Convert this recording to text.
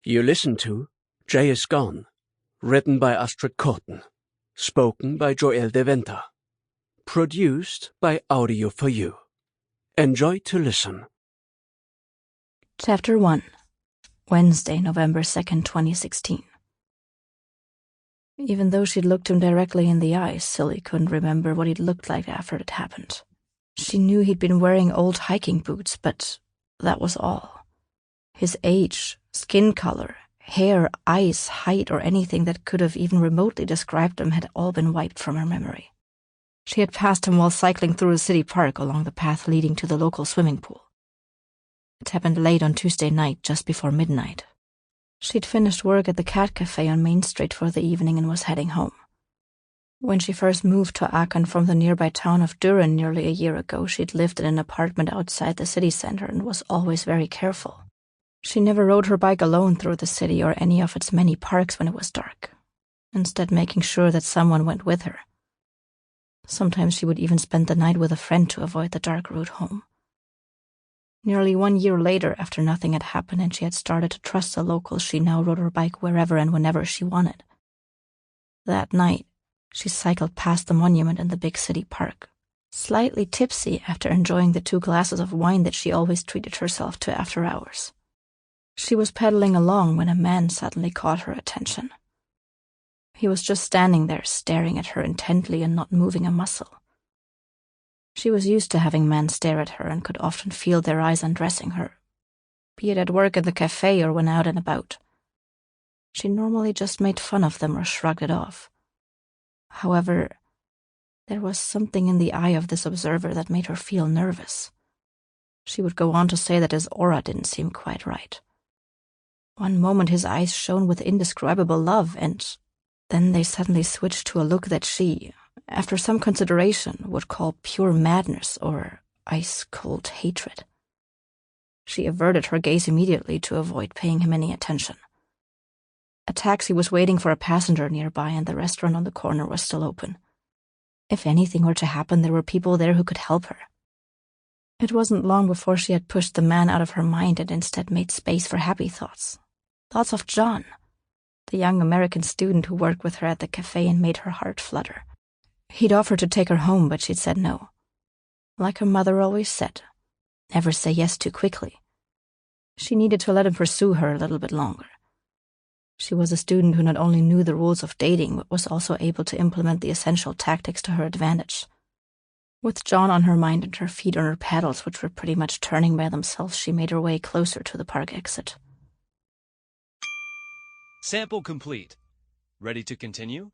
You listen to Jay is Gone, written by Astrid Korten, spoken by Joëlle Deventer, produced by Audio for You. Enjoy to listen. Chapter 1. Wednesday, November 2nd, 2016. Even though she'd looked him directly in the eyes, Silly couldn't remember what he'd looked like after it happened. She knew he'd been wearing old hiking boots, but that was all. His age, skin color, hair, eyes, height, or anything that could have even remotely described him had all been wiped from her memory. She had passed him while cycling through a city park along the path leading to the local swimming pool. It happened late on Tuesday night, just before midnight. She'd finished work at the Cat Cafe on Main Street for the evening and was heading home. When she first moved to Aachen from the nearby town of Düren nearly a year ago, she'd lived in an apartment outside the city center and was always very careful. She never rode her bike alone through the city or any of its many parks when it was dark, instead making sure that someone went with her. Sometimes she would even spend the night with a friend to avoid the dark route home. Nearly 1 year later, after nothing had happened and she had started to trust the locals, she now rode her bike wherever and whenever she wanted. That night, she cycled past the monument in the big city park, slightly tipsy after enjoying the 2 glasses of wine that she always treated herself to after hours. She was pedaling along when a man suddenly caught her attention. He was just standing there, staring at her intently and not moving a muscle. She was used to having men stare at her and could often feel their eyes undressing her, be it at work at the cafe or when out and about. She normally just made fun of them or shrugged it off. However, there was something in the eye of this observer that made her feel nervous. She would go on to say that his aura didn't seem quite right. One moment his eyes shone with indescribable love, and then they suddenly switched to a look that she, after some consideration, would call pure madness or ice-cold hatred. She averted her gaze immediately to avoid paying him any attention. A taxi was waiting for a passenger nearby, and the restaurant on the corner was still open. If anything were to happen, there were people there who could help her. It wasn't long before she had pushed the man out of her mind and instead made space for happy thoughts. Thoughts of John, the young American student who worked with her at the cafe and made her heart flutter. He'd offered to take her home, but she'd said no. Like her mother always said, never say yes too quickly. She needed to let him pursue her a little bit longer. She was a student who not only knew the rules of dating, but was also able to implement the essential tactics to her advantage. With John on her mind and her feet on her pedals, which were pretty much turning by themselves, she made her way closer to the park exit. Sample complete. Ready to continue?